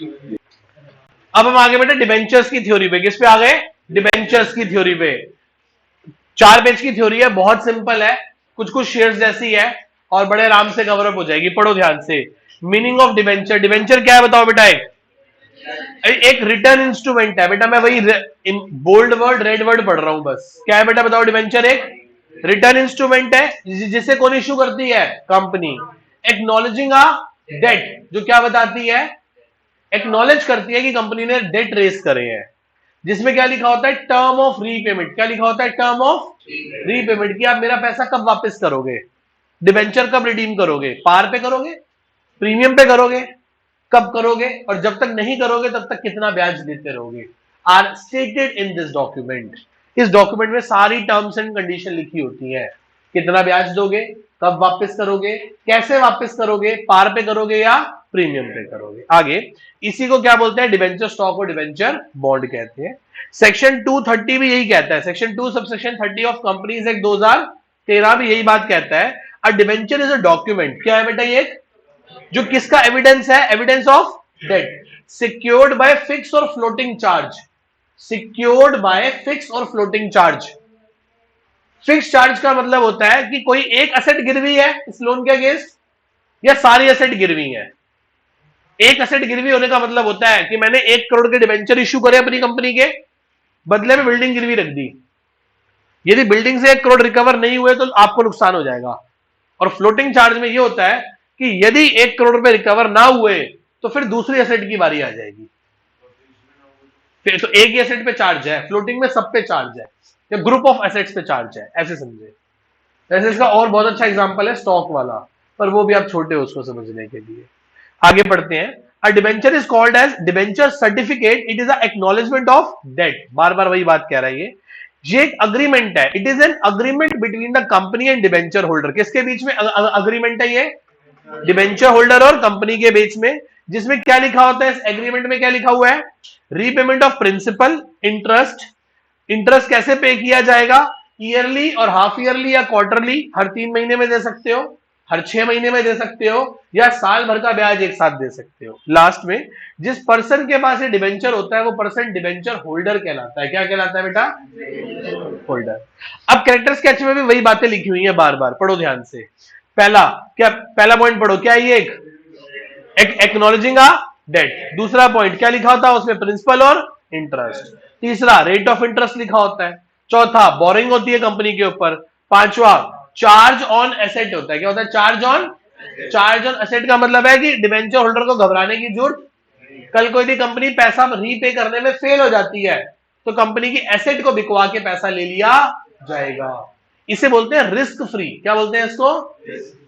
अब हम आगे बेटे डिबेंचर्स की थ्योरी पे। किस पे आ गए? डिबेंचर्स की थ्योरी पे। 4 पेज की थ्योरी है, बहुत सिंपल है, कुछ कुछ शेयर्स जैसी है और बड़े आराम से कवर अप हो जाएगी। पढ़ो ध्यान से। Meaning of debenture. डिबेंचर क्या है बताओ बेटा? एक रिटर्न इंस्ट्रूमेंट है बेटा। मैं वही बोल्ड वर्ड रेड वर्ड पढ़ रहा हूं बस। क्या है बेटा बताओ? डिबेंचर एक रिटर्न इंस्ट्रूमेंट है जिसे कौन इश्यू करती है? कंपनी। एक्नॉलेजिंग अ डेट, जो क्या बताती है? एक्नॉलेज करती है कि कंपनी ने डेट रेस करे हैं, जिसमें क्या लिखा होता है? Term of repayment. क्या लिखा होता है? टर्म ऑफ रीपेमेंट, कि आप मेरा पैसा कब वापस करोगे, डिबेंचर कब रिडीम करोगे, पार पे करोगे, प्रीमियम पे करोगे, कब करोगे, और जब तक नहीं करोगे तब तक कितना ब्याज देते रहोगे, are stated in this document. इस डॉक्यूमेंट में सारी टर्म्स एंड कंडीशन लिखी होती है। कितना ब्याज दोगे, कब वापस करोगे, कैसे वापस करोगे, पार पे करोगे या प्रीमियम पे करोगे। आगे इसी को क्या बोलते हैं? डिबेंचर स्टॉक और डिबेंचर बॉन्ड कहते हैं। सेक्शन 230 भी यही कहता है। Section 2 subsection 30 of companies act 2013 भी यही बात कहता है। A debenture is a document. क्या है बेटा ये? जो किसका एविडेंस है? Evidence of debt, secured by fix और floating charge. Secured by fix और फ्लोटिंग चार्ज। फिक्स चार्ज का मतलब होता है कि कोई एक एसेट गिरवी है इस लोन के अगेंस्ट, या सारी एसेट गिरवी है। एक एसेट गिरवी होने का मतलब होता है कि मैंने 1 करोड़ के डिबेंचर इश्यू करे अपनी कंपनी के, बदले में बिल्डिंग गिरवी रख दी। यदि बिल्डिंग से 1 करोड़ रिकवर नहीं हुए तो आपको नुकसान हो जाएगा। और फ्लोटिंग चार्ज में यह होता है कि यदि 1 करोड़ रुपए रिकवर ना हुए तो फिर दूसरी एसेट की बारी आ जाएगी। फिर तो एक ही एसेट पे चार्ज है, फ्लोटिंग में सब पे चार्ज है, या ग्रुप ऑफ एसेट्स पे चार्ज है, ऐसे समझे। वैसे इसका और बहुत अच्छा एग्जांपल है स्टॉक वाला, पर वो भी आप छोटे हो उसको समझने के लिए। आगे पढ़ते हैं। A debenture is called as debenture certificate. It is a acknowledgement of debt. बार बार वही बात कह रहा है ये एक अग्रीमेंट है। It is an agreement between the company and debenture holder. किसके बीच में अग्रीमेंट है ये? डिबेंचर होल्डर और कंपनी के बीच में। जिसमें क्या लिखा होता है इस एग्रीमेंट में? क्या लिखा हुआ है? Repayment of principal, interest. Interest कैसे पे किया जाएगा? ईयरली और हाफ ईयरली या क्वार्टरली, हर 3 महीने में दे सकते हो, हर 6 महीने में दे सकते हो, या साल भर का ब्याज एक साथ दे सकते हो। लास्ट में जिस पर्सन के पास ये डिबेंचर होता है वो पर्सन डिबेंचर होल्डर कहलाता है। क्या कहलाता है बेटा? होल्डर। अब कैरेक्टर स्केच में भी वही बातें लिखी हुई है बार बार, पढ़ो ध्यान से। पहला क्या? पहला पॉइंट पढ़ो, क्या है ये? एक एक्नॉलेजिंग अ डेट। दूसरा पॉइंट क्या लिखा होता है उसमें? प्रिंसिपल और इंटरेस्ट। तीसरा रेट ऑफ इंटरेस्ट लिखा होता है। चौथा बोरिंग होती है कंपनी के ऊपर। पांचवा चार्ज ऑन एसेट होता है। क्या होता है? चार्ज ऑन एसेट का मतलब है कि डिबेंचर होल्डर को घबराने की जरूरत। कल कोई भी कंपनी पैसा रीपे करने में फेल हो जाती है तो कंपनी की एसेट को बिकवा के पैसा ले लिया जाएगा। इसे बोलते हैं रिस्क फ्री। क्या बोलते हैं इसको?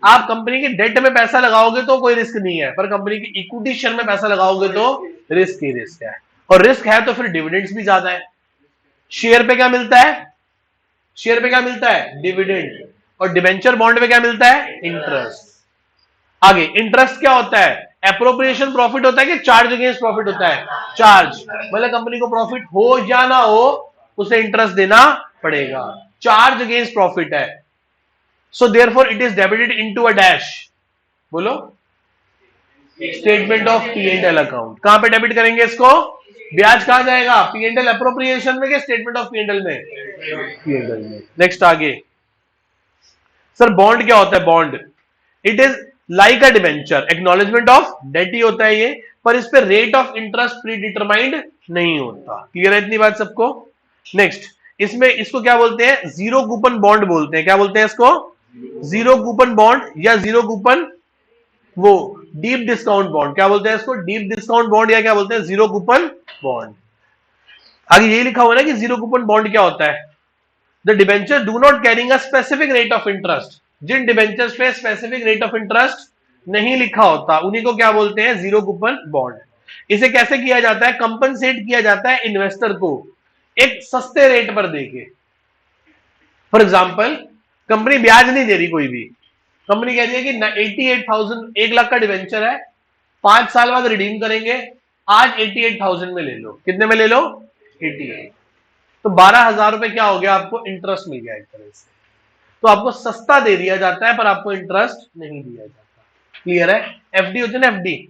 आप कंपनी की डेट में पैसा लगाओगे तो कोई रिस्क नहीं है, पर कंपनी की इक्विटी शेयर में पैसा लगाओगे तो रिस्क ही रिस्क है। और रिस्क है तो फिर डिविडेंड्स भी ज्यादा है। शेयर पे क्या मिलता है? शेयर पे क्या मिलता है? डिविडेंड। और डिबेंचर बॉन्ड पे क्या मिलता है? इंटरेस्ट। आगे इंटरेस्ट क्या होता है? एप्रोप्रिएशन प्रॉफिट होता है कि चार्ज अगेंस्ट प्रॉफिट होता है? चार्ज। मतलब कंपनी को प्रॉफिट हो या ना हो उसे इंटरेस्ट देना पड़ेगा। चार्ज अगेंस्ट प्रॉफिट है। So therefore it is debited into a dash. बोलो। Statement of P and L account. कहां पे डेबिट करेंगे इसको? ब्याज कहां जाएगा? पी एंड एल एप्रोप्रिएशन में, statement of P and L में? पी एंड एल में। नेक्स्ट आगे। सर बॉन्ड क्या होता है? Bond it is like a debenture, acknowledgement of debt ही होता है ये, पर इस पे rate of interest pre determined नहीं होता। क्लियर है इतनी बात सबको? नेक्स्ट इसमें इसको क्या बोलते हैं? जीरो कूपन बॉन्ड बोलते हैं। क्या बोलते हैं इसको? जीरो कूपन बॉन्ड या जीरो कूपन वो डीप डिस्काउंट बॉन्ड। क्या बोलते हैं इसको? डीप डिस्काउंट बॉन्ड या क्या बोलते हैं? Zero coupon bond. आगे यही लिखा हुआ है ना कि जीरो कूपन बॉन्ड क्या होता है? The debenture do not carrying a specific rate of interest. जिन डिबेंचर्स पे स्पेसिफिक रेट ऑफ इंटरेस्ट नहीं लिखा होता उन्हीं को क्या बोलते हैं? Zero coupon bond. इसे कैसे किया जाता है? कंपनसेट किया जाता है इन्वेस्टर को एक सस्ते रेट पर देके। फॉर एग्जाम्पल कंपनी ब्याज नहीं दे रही, कोई भी कंपनी कह रही है कि 88,000, 1 लाख का डिवेंचर है, 5 साल बाद रिडीम करेंगे, आज 88,000 में ले लो। कितने में ले लो? 88। तो 12,000 रुपए क्या हो गया? आपको इंटरेस्ट मिल गया एक तरह से। तो आपको सस्ता दे दिया जाता है पर आपको इंटरेस्ट नहीं दिया जाता। क्लियर है? एफडी होती है ना, एफडी,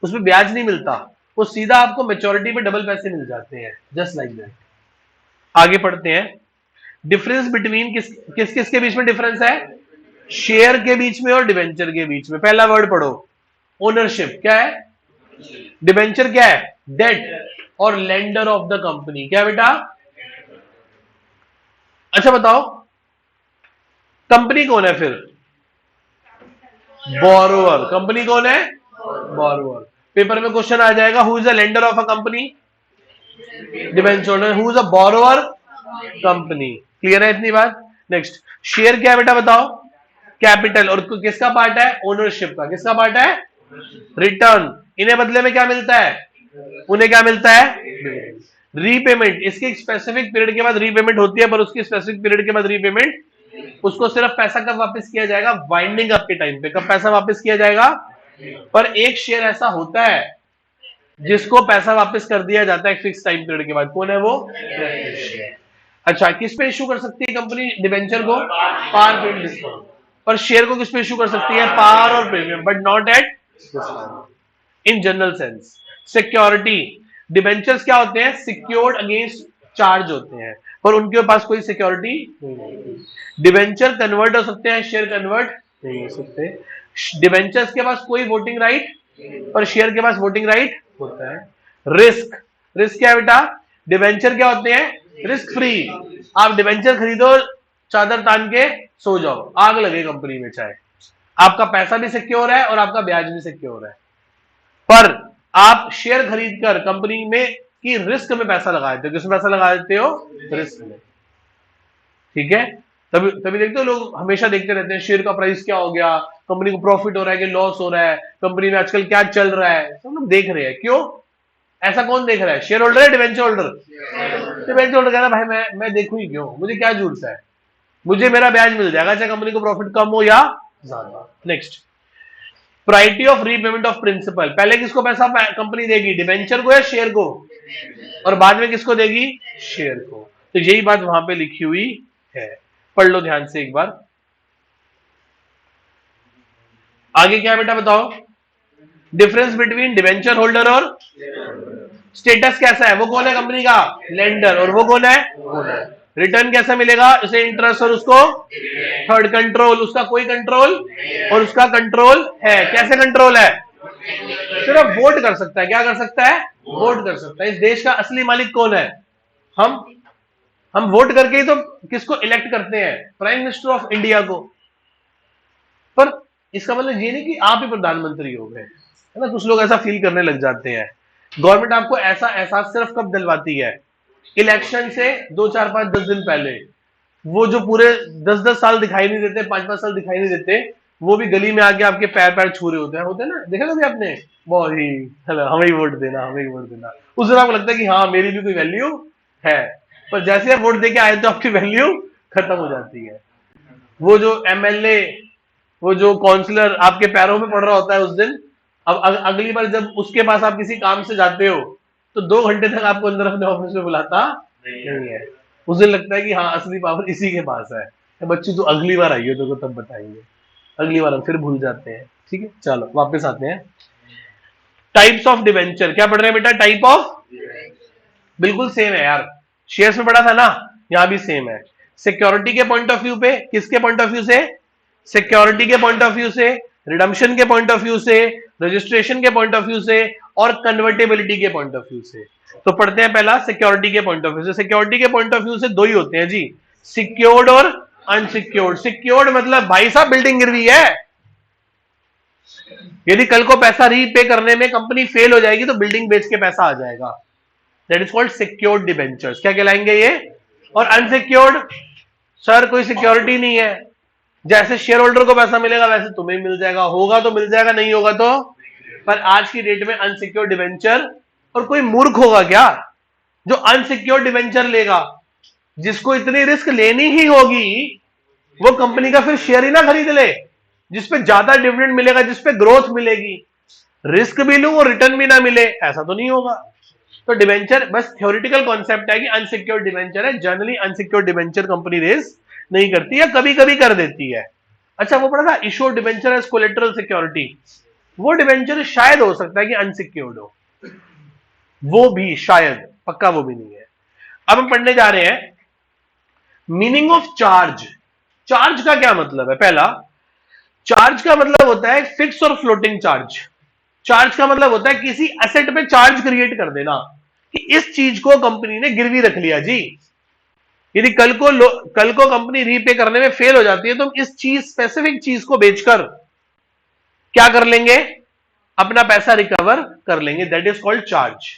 उसमें ब्याज नहीं मिलता, वो सीधा आपको मेच्योरिटी पे डबल पैसे मिल जाते हैं, जस्ट लाइक दैट। आगे पढ़ते हैं। डिफरेंस बिटवीन किस किस के बीच में डिफरेंस है? शेयर के बीच में और डिबेंचर के बीच में। पहला वर्ड पढ़ो, ओनरशिप। क्या है? डिबेंचर क्या है? डेट और लेंडर ऑफ द कंपनी। क्या बेटा? अच्छा बताओ, कंपनी कौन है फिर? बोरोअर। कंपनी कौन है? बोरोअर। पेपर में क्वेश्चन आ जाएगा, who is the lender of a company? Debenture. Who is a borrower? Company. Clear है इतनी बात? नेक्स्ट, शेयर क्या है बेटा बताओ? कैपिटल। और किसका पार्ट है? ओनरशिप का। किसका पार्ट है? रिटर्न। इन्हें बदले में क्या मिलता है? उन्हें क्या मिलता है? रीपेमेंट। इसकी स्पेसिफिक पीरियड के बाद रीपेमेंट होती है, पर उसकी स्पेसिफिक पीरियड के बाद रीपेमेंट, उसको सिर्फ पैसा कब वापस किया जाएगा? वाइंडिंग अप के टाइम पे। कब पैसा वापस किया जाएगा? पर एक शेयर ऐसा होता है जिसको पैसा वापस कर दिया जाता है एक फिक्स टाइम पीरियड के बाद। कौन है वो? अच्छा, किस पे इशू कर सकती है कंपनी डिबेंचर को? पार पेड डिस्काउंट। पर शेयर को किस पे इशू कर सकती है? पार और premium, but not at discount in general sense. Security. Debentures क्या होते हैं? सिक्योर्ड अगेंस्ट चार्ज होते हैं, पर उनके पास कोई सिक्योरिटी नहीं। डिबेंचर कन्वर्ट हो सकते हैं, शेयर कन्वर्ट नहीं हो सकते। डिबेंचर्स के पास कोई वोटिंग राइट, पर शेयर के पास वोटिंग राइट होता है। रिस्क। रिस्क क्या है बेटा? डिबेंचर क्या होते हैं? Risk free. आप डिबेंचर खरीदो, चादर तान के सो जाओ, आग लगे कंपनी में, चाहे आपका पैसा भी सिक्योर है और आपका ब्याज भी सिक्योर है। पर आप शेयर खरीदकर कंपनी में की रिस्क में पैसा लगा देते हो। किसमें पैसा लगा देते हो? रिस्क में। ठीक है, तभी तभी देखते हो लोग हमेशा देखते रहते हैं शेयर का प्राइस क्या हो गया, कंपनी को प्रॉफिट हो रहा है कि लॉस हो रहा है, कंपनी में आजकल क्या चल रहा है, सब लोग देख रहे हैं। क्यों? ऐसा कौन देख रहा है? शेयर होल्डर है डिबेंचर होल्डर? डिबेंचर होल्डर कहता है भाई मैं देखूं ही क्यों, मुझे क्या जरूरत है, मुझे मेरा ब्याज मिल जाएगा चाहे कंपनी को प्रॉफिट कम हो या ज्यादा। Next, priority of repayment of principal. पहले किसको पैसा कंपनी देगी? डिबेंचर को या शेयर को? और बाद में किसको देगी? शेयर को। तो यही बात वहां पे लिखी हुई है, पढ़ लो ध्यान से एक बार। आगे क्या है बेटा बताओ? डिफरेंस बिटवीन डिबेंचर होल्डर और स्टेटस कैसा है? वो कौन है कंपनी का? लेंडर। और वो कौन है? रिटर्न कैसा मिलेगा? उसे इंटरेस्ट और उसको थर्ड कंट्रोल। उसका कोई कंट्रोल और उसका कंट्रोल है। कैसे कंट्रोल है? सिर्फ वोट कर सकता है। क्या कर सकता है? वोट कर सकता है। इस देश का असली मालिक कौन है? हम वोट करके ही तो किसको इलेक्ट करते हैं? प्राइम मिनिस्टर ऑफ इंडिया को। पर इसका मतलब ये नहीं कि आप ही प्रधानमंत्री हो गए, है ना? कुछ लोग ऐसा फील करने लग जाते हैं। गवर्नमेंट आपको ऐसा एहसास सिर्फ कब दिलवाती है? इलेक्शन से 2, 4, 5, 10 दिन पहले। वो जो पूरे 10-10 साल दिखाई नहीं देते, 5-5 साल दिखाई नहीं देते, वो भी गली में आके आपके पैर पैर छू रहे होते हैं ना? देखा कभी आपने? बहुत ही हमें ही वोट देना, हमें ही वोट देना। उस दिन आपको लगता है कि हाँ मेरी भी कोई वैल्यू है, पर जैसे आप वोट देके आए तो आपकी वैल्यू खत्म हो जाती है। वो जो एमएलए, वो जो काउंसलर आपके पैरों में पड़ रहा होता है उस दिन, अब अगली बार जब उसके पास आप किसी काम से जाते हो तो 2 घंटे तक आपको अंदर अपने ऑफिस में बुलाता नहीं है। उस दिन लगता है कि हाँ असली पावर इसी के पास है। बच्ची तो अगली बार आइए तो तब बताएंगे, अगली बार हम फिर भूल जाते हैं। ठीक है, चलो वापस आते हैं। टाइप्स ऑफ डिवेंचर क्या पढ़ रहे हैं बेटा? टाइप ऑफ, बिल्कुल सेम है यार, शेयर्स में पढ़ा था ना, यहां भी सेम है। सिक्योरिटी के पॉइंट ऑफ व्यू पे, किसके पॉइंट ऑफ व्यू से? सिक्योरिटी के पॉइंट ऑफ व्यू से, रिडम्पशन के पॉइंट ऑफ व्यू से, रजिस्ट्रेशन के पॉइंट ऑफ व्यू से और कन्वर्टेबिलिटी के पॉइंट ऑफ व्यू से। तो पढ़ते हैं पहला सिक्योरिटी के पॉइंट ऑफ व्यू से। सिक्योरिटी के पॉइंट ऑफ व्यू से 2 ही होते हैं जी, सिक्योर्ड और अनसिक्योर्ड। सिक्योर्ड मतलब भाई साहब बिल्डिंग गिर रही है, यदि कल को पैसा रीपे करने में कंपनी फेल हो जाएगी तो बिल्डिंग बेच के पैसा आ जाएगा, that is called secured debentures. क्या कहलाएंगे ये? और अनसिक्योर्ड, सर कोई सिक्योरिटी नहीं है, जैसे शेयर होल्डर को पैसा मिलेगा वैसे तुम्हें मिल जाएगा, होगा तो मिल जाएगा, नहीं होगा तो। पर आज की डेट में अनसिक्योर्ड डिबेंचर, और कोई मूर्ख होगा क्या जो अनसिक्योर्ड डिबेंचर लेगा? जिसको इतनी रिस्क लेनी ही होगी वो कंपनी का फिर शेयर ही ना खरीद ले, जिसपे ज्यादा डिविडेंड मिलेगा, जिसपे ग्रोथ मिलेगी। रिस्क भी लूं और रिटर्न भी ना मिले, ऐसा तो नहीं होगा। तो डिबेंचर बस थ्योरेटिकल कॉन्सेप्ट है कि अनसिक्योर्ड डिबेंचर है। Generally unsecured debenture company raise नहीं करती है, कभी कभी कर देती है। अच्छा वो पढ़ा था issued debenture as collateral security, वो डिबेंचर शायद हो सकता है कि अनसिक्योर्ड हो, वो भी शायद, पक्का वो भी नहीं है। अब हम पढ़ने जा रहे हैं मीनिंग ऑफ चार्ज। चार्ज का क्या मतलब है? पहला, चार्ज का मतलब होता है फिक्स और फ्लोटिंग चार्ज। चार्ज का मतलब होता है किसी एसेट पे चार्ज क्रिएट कर देना कि इस चीज को कंपनी ने गिरवी रख लिया जी। यदि कल को कंपनी रीपे करने में फेल हो जाती है तो हम इस चीज, स्पेसिफिक चीज को बेचकर क्या कर लेंगे? अपना पैसा रिकवर कर लेंगे। That is called charge.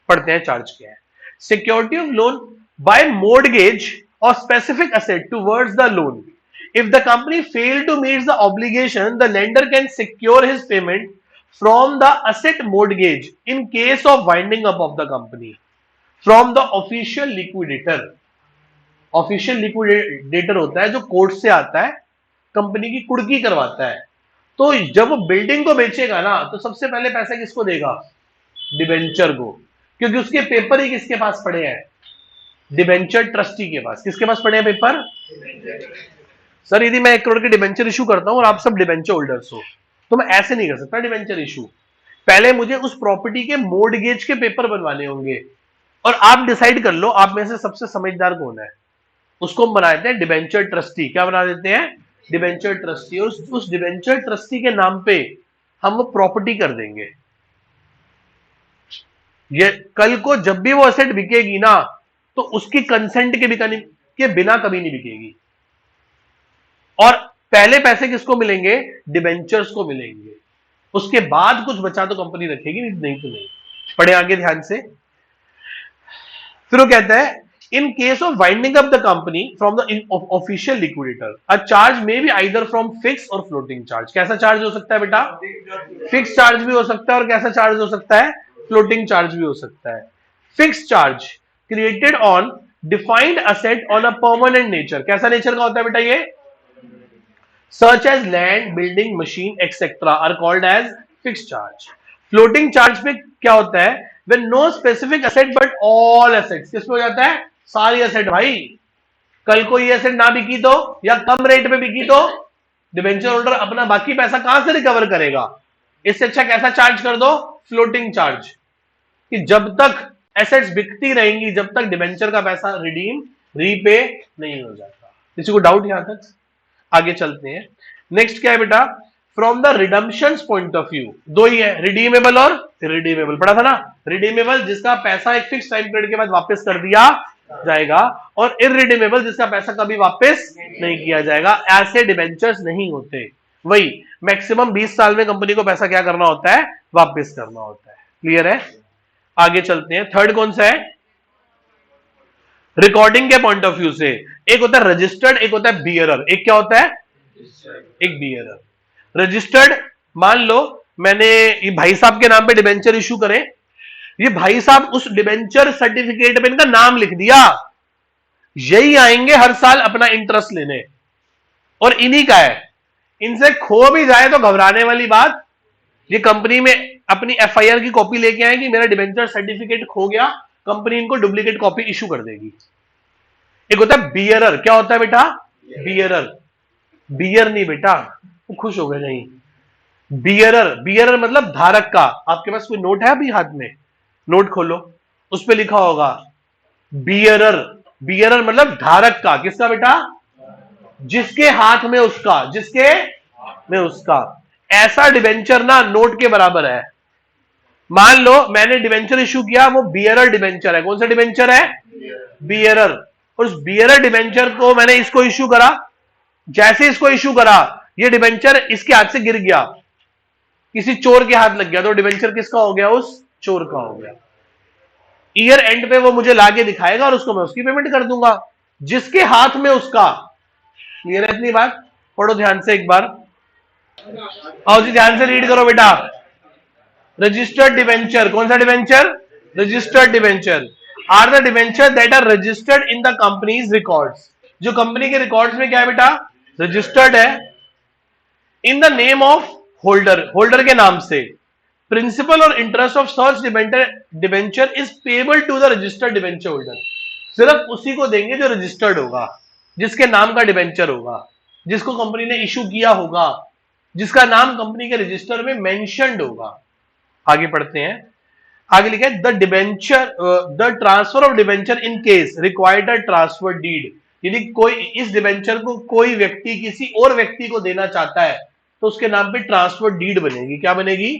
पढ़ते हैं चार्ज क्या है। Security of loan by mortgage और specific asset towards the loan. If the company fail to meet the obligation, the lender can secure his payment from the asset mortgage in case of winding up of the company from the official liquidator. Official liquidator होता है जो court से आता है, company की कुर्की करवाता है। तो जब वो बिल्डिंग को बेचेगा ना, तो सबसे पहले पैसा किसको देगा? डिबेंचर को, क्योंकि उसके पेपर ही किसके पास पड़े हैं? डिबेंचर ट्रस्टी के पास। किसके पास पड़े हैं पेपर? सर यदि मैं 1 करोड़ के डिबेंचर इशू करता हूं और आप सब डिबेंचर होल्डर्स हो, तो मैं ऐसे नहीं कर सकता डिबेंचर इशू। पहले मुझे उस प्रॉपर्टी के मोर्टगेज के पेपर बनवाने होंगे, और आप डिसाइड कर लो आप में से सबसे समझदार कौन है। उसको हम बना देते हैं डिबेंचर ट्रस्टी। क्या बना देते हैं? Debenture trustee. और उस डिबेंचर ट्रस्टी के नाम पे हम वो प्रॉपर्टी कर देंगे। ये कल को जब भी वो असेट बिकेगी ना, तो उसकी कंसेंट के बिना कभी नहीं बिकेगी। और पहले पैसे किसको मिलेंगे? डिबेंचर्स को मिलेंगे। उसके बाद कुछ बचा तो कंपनी रखेगी, नहीं तो नहीं। पढ़े आगे ध्यान से। फिर वो कहता है इन case of winding up the company from the official liquidator, a charge may be either from fix और फ्लोटिंग चार्ज। कैसा चार्ज हो सकता है बेटा? फिक्स चार्ज भी हो सकता है, और कैसा चार्ज हो सकता है? फ्लोटिंग चार्ज भी हो सकता है। Fix charge created on defined asset on a permanent nature. कैसा नेचर का होता है बेटा ये? such as land, building, machine, etc. are called as fixed charge. Floating charge पे क्या होता है? When no specific asset but all assets. किसमें हो जाता है? सारी asset भाई। कल को ये asset ना बिकी तो, या कम रेट पे बिकी तो, डिबेंचर होल्डर अपना बाकी पैसा कहां से रिकवर करेगा? इससे अच्छा कैसा चार्ज कर दो? Floating charge. कि जब तक एसेट्स बिकती रहेंगी, जब तक डिबेंचर का पैसा रिडीम, रीपे नहीं हो जाता। किसी को डाउट यहां तक? आगे चलते हैं। नेक्स्ट क्या है बेटा? From the redemption point of view. दो ही है, रिडीमेबल और रिडीमेबल। पढ़ा था ना? रिडीमेबल जिसका पैसा एक फिक्स टाइम पीरियड के बाद वापस कर दिया जाएगा, और इररिडीमेबल जिसका पैसा कभी वापस नहीं किया जाएगा। ऐसे डिबेंचर्स नहीं होते। वही मैक्सिमम 20 साल में कंपनी को पैसा क्या करना होता है? वापस करना होता है। क्लियर है? आगे चलते हैं। थर्ड कौन सा है? रिकॉर्डिंग के पॉइंट ऑफ व्यू से। एक होता है रजिस्टर्ड, एक होता है बियरर। एक क्या होता है? एक बियरर। रजिस्टर्ड, मान लो मैंने ये भाई साहब के नाम पे डिबेंचर इशू करें, ये भाई साहब उस डिबेंचर सर्टिफिकेट पे इनका नाम लिख दिया, यही आएंगे हर साल अपना इंटरेस्ट लेने, और इन्हीं का है। इनसे खो भी जाए तो घबराने वाली बात, ये कंपनी में अपनी एफआईआर की कॉपी लेके आएंगे, मेरा डिबेंचर सर्टिफिकेट खो गया, कंपनी इनको डुप्लीकेट कॉपी इशू कर देगी। एक होता है बियरर। क्या होता है बेटा? बियरर। बियर नहीं बेटा, वो खुश हो गए नहीं। बियरर, बियरर मतलब धारक का। आपके पास कोई नोट है अभी हाथ में? नोट खोलो, उस पर लिखा होगा बियरर। बियरर मतलब धारक का। किसका बेटा? जिसके हाथ में उसका, जिसके में उसका। ऐसा डिबेंचर ना नोट के बराबर है। मान लो मैंने डिबेंचर इशू किया, वो बियरर डिबेंचर है। कौन सा डिबेंचर है? बियरर। और उस बियरर डिबेंचर को मैंने इसको इशू करा, जैसे इसको इशू करा ये डिबेंचर इसके हाथ से गिर गया, किसी चोर के हाथ लग गया, तो डिबेंचर किसका हो गया? उस चोर का हो गया। ईयर एंड पे वो मुझे लाके दिखाएगा और उसको मैं उसकी पेमेंट कर दूंगा, जिसके हाथ में उसका। क्लियर है इतनी बात? पढ़ो ध्यान से एक बार, आओ जी ध्यान से रीड करो बेटा। Registered debenture. कौन सा debenture? Registered debenture are the debenture that are registered in the company's records. जो कंपनी के रिकॉर्ड्स में क्या है बेटा? रजिस्टर्ड है। In the name of holder, holder के नाम से। प्रिंसिपल और interest of such debenture is payable to the registered debenture holder. सिर्फ उसी को देंगे जो रजिस्टर्ड होगा, जिसके नाम का डिबेंचर होगा, जिसको कंपनी ने इशू किया होगा, जिसका नाम कंपनी के रजिस्टर में मेंशन्ड होगा। आगे पढ़ते हैं। आगे लिखा है the debenture the transfer of debenture in case required a transfer deed. यदि कोई इस डिबेंचर को कोई व्यक्ति किसी और व्यक्ति को देना चाहता है तो उसके नाम पे ट्रांसफर डीड बनेगी। क्या बनेगी?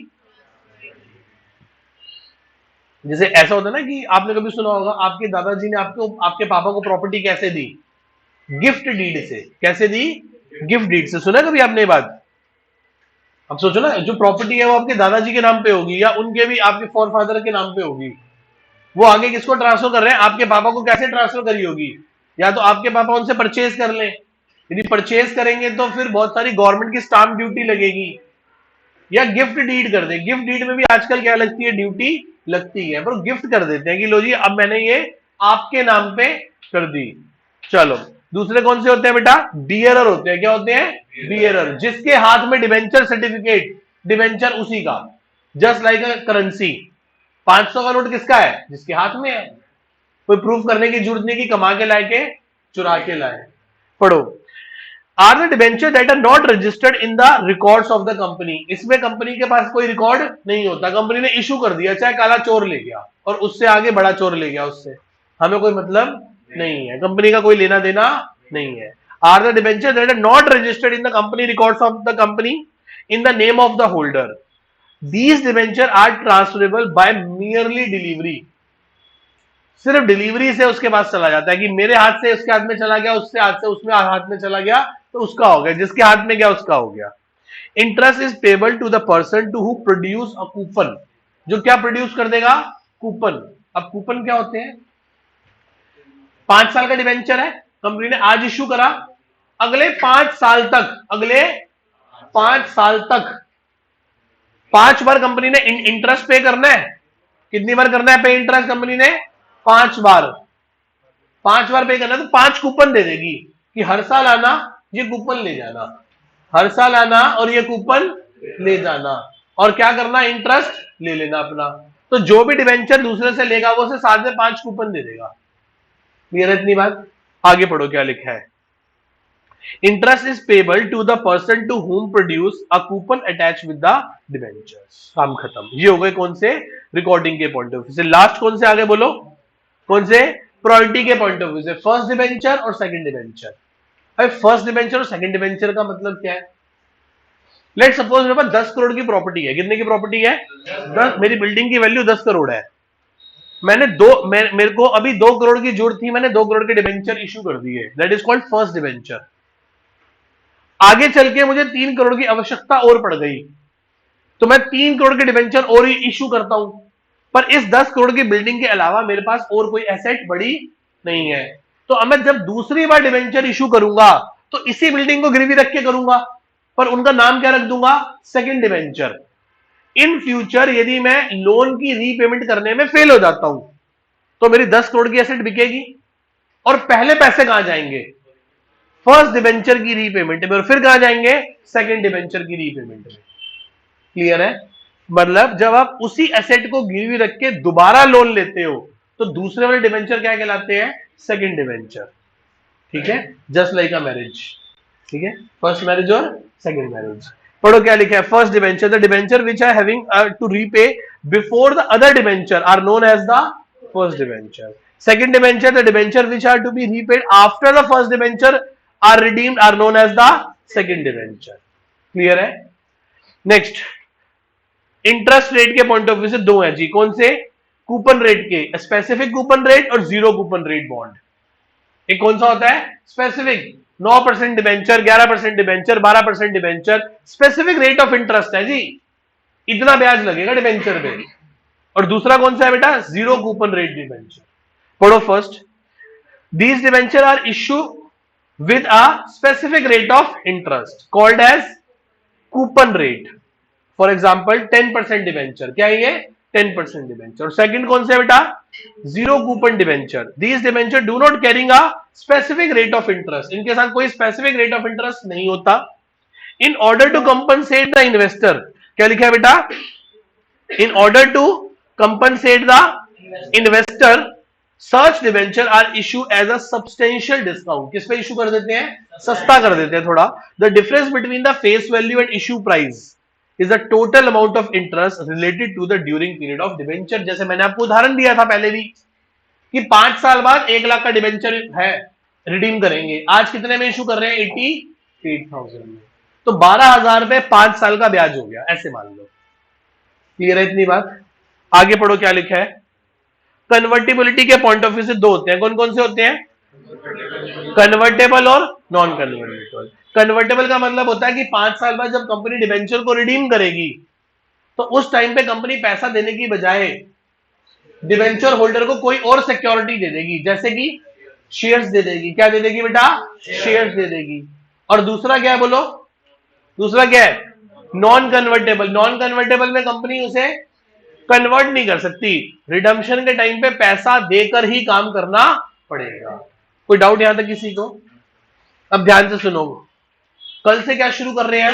जैसे ऐसा होता है ना कि आपने कभी सुना होगा आपके दादाजी ने आपको आपके पापा को प्रॉपर्टी कैसे दी? गिफ्ट डीड से। कैसे दी? गिफ्ट डीड से। सुना कभी आपने ये बात? अब सोचो ना, जो प्रॉपर्टी है वो आपके दादाजी के नाम पे होगी या उनके भी आपके फोरफादर के नाम पे होगी, वो आगे किसको ट्रांसफर कर रहे हैं? आपके पापा को। कैसे ट्रांसफर करी होगी? या तो आपके पापा उनसे परचेज कर लें, यदि परचेज करेंगे तो फिर बहुत सारी गवर्नमेंट की स्टाम्प ड्यूटी लगेगी, या गिफ्ट डीड कर दे। गिफ्ट डीड में भी आजकल क्या लगती है? ड्यूटी लगती है, पर गिफ्ट कर देते हैं कि लो जी अब मैंने ये आपके नाम पे कर दी। चलो दूसरे कौन से होते हैं बेटा? बियरर होते हैं। क्या होते हैं? बियरर, जिसके हाथ में डिबेंचर सर्टिफिकेट, डिबेंचर उसी का, जस्ट लाइक अ करेंसी। 500 का नोट किसका है? जिसके हाथ में है। कोई प्रूफ करने की जरूरत नहीं कि कमा के लाए के चुरा के लाए। पढ़ो, are the debenture that are not registered in the records of the company. इसमें कंपनी के पास कोई रिकॉर्ड नहीं होता, कंपनी ने इशू कर दिया, चाहे काला चोर ले गया और उससे आगे बड़ा चोर ले गया, उससे हमें कोई मतलब नहीं है, कंपनी का कोई लेना देना नहीं है। Are the debenture that are not registered in the company records of the company in the name of the holder, these debenture are transferable by merely delivery. सिर्फ डिलीवरी से उसके पास चला जाता है कि मेरे हाथ से उसके हाथ में चला गया, उससे हाथ से उसमें हाथ में चला गया तो उसका हो गया, जिसके हाथ में गया उसका हो गया। Interest is payable to the person to who produce a coupon. जो क्या प्रोड्यूस कर देगा? कूपन। अब कूपन क्या होते हैं? 5 साल का डिवेंचर है, कंपनी ने आज इश्यू करा, अगले 5 साल तक, अगले 5 साल तक 5 बार कंपनी ने इंटरेस्ट पे करना है। कितनी बार करना है पे इंटरेस्ट? कंपनी ने 5 बार। 5 बार पे करना है तो 5 कूपन दे देगी कि हर साल आना, ये कूपन ले जाना, हर साल आना और ये कूपन ले जाना, और क्या करना? इंटरेस्ट ले लेना अपना। तो जो भी डिवेंचर दूसरे से लेगा वो उसे साथ में 5 कूपन दे देगा। क्लियर है इतनी बात? आगे पढ़ो क्या लिखा है। Interest is payable to the person to whom produce a coupon attach with the debentures. काम खत्म। ये हो गए कौन से? रिकॉर्डिंग के पॉइंट ऑफ व्यू से। लास्ट कौन से आगे बोलो? कौन से? प्रायोरिटी के पॉइंट ऑफ व्यू से। फर्स्ट डिवेंचर और सेकंड डिवेंचर। भाई फर्स्ट डिवेंचर और सेकंड डिवेंचर का मतलब क्या है? लेट सपोज मेरे पास 10 करोड़ की प्रॉपर्टी है। कितने की प्रॉपर्टी है? 10। मेरी बिल्डिंग की वैल्यू 10 करोड़ है। मैंने मेरे को अभी 2 करोड़ की जरूरत थी, मैंने 2 करोड़ के डिवेंचर इशू कर दिए, that is called first debenture. आगे चल के मुझे 3 करोड़ की आवश्यकता और पड़ गई तो मैं 3 करोड़ के डिवेंचर और ही इशू करता हूं, पर इस 10 करोड़ की बिल्डिंग के अलावा मेरे पास और कोई एसेट बड़ी नहीं है। तो अब मैं जब दूसरी बार डिवेंचर इशू करूंगा तो इसी बिल्डिंग को गिरवी रख के करूंगा, पर उनका नाम क्या रख दूंगा? Second debenture. इन फ्यूचर यदि मैं लोन की रीपेमेंट करने में फेल हो जाता हूं तो मेरी 10 करोड़ की एसेट बिकेगी और पहले पैसे कहां जाएंगे? फर्स्ट डिवेंचर की रीपेमेंट में, और फिर कहां जाएंगे? सेकंड डिवेंचर की रीपेमेंट में। क्लियर है? मतलब जब आप उसी एसेट को गिरवी रख के दोबारा लोन लेते हो तो दूसरे वाले डिवेंचर क्या कहलाते हैं? Second debenture. ठीक है? Just like a marriage. ठीक है? फर्स्ट मैरिज और सेकंड मैरिज। पढ़ो क्या लिखा है। First debenture, the debenture which are having to repay before the other debenture are known as the first debenture. Second debenture, the debenture which are to be repaid after the first debenture are redeemed are known as the second debenture. Clear है? Next, interest rate के point of view से 2 है जी। कौन से? Coupon rate के, specific coupon rate और zero coupon rate bond. एक कौन सा होता है? Specific. 9% debenture, 11% debenture, 12% debenture, specific rate of interest है जी, इतना ब्याज लगेगा डिबेंचर पे। और दूसरा कौन सा है बेटा? Zero coupon rate debenture. पढ़ो first, these debenture are issue with a specific rate of interest called as coupon rate. For example 10% debenture, क्या है ये? 10% डिबेंचर। और सेकंड कौन सा है बेटा? Zero coupon debenture. These debenture do not carrying a specific rate of interest, इनके साथ कोई स्पेसिफिक रेट ऑफ इंटरेस्ट नहीं होता। In order to compensate the investor, क्या लिखा है बेटा? In order to compensate the investor such debenture are issue as a substantial discount. किस पे इशू कर देते हैं? सस्ता कर देते हैं थोड़ा। The difference between the face value and issue price is the total amount of interest related to the during period of debenture. जैसे मैंने आपको उदाहरण दिया था पहले भी कि 5 साल बाद 1 लाख का डिबेंचर है, रिडीम करेंगे, आज कितने में इशू कर रहे हैं? 88,000 में, तो 12,000 रुपए 5 साल का ब्याज हो गया, ऐसे मान लो। क्लियर है इतनी बात? आगे पढ़ो क्या लिखा है। कन्वर्टिबिलिटी के पॉइंट ऑफ व्यू से दो होते हैं, कौन कौन से होते हैं? कन्वर्टेबल और नॉन कन्वर्टेबल। कन्वर्टेबल का मतलब होता है कि 5 साल बाद जब कंपनी डिबेंचर को रिडीम करेगी तो उस टाइम पे कंपनी पैसा देने की बजाय डिबेंचर होल्डर को कोई और सिक्योरिटी दे देगी, जैसे कि शेयर्स दे देगी। क्या दे देगी बेटा? शेयर्स दे देगी। और दूसरा क्या है बोलो? दूसरा क्या है? Non convertible. नॉन कन्वर्टेबल में कंपनी उसे कन्वर्ट नहीं कर सकती, रिडम्पशन के टाइम पे पैसा देकर ही काम करना पड़ेगा। कोई डाउट यहां तक किसी को? अब ध्यान से सुनो, कल से क्या शुरू कर रहे हैं?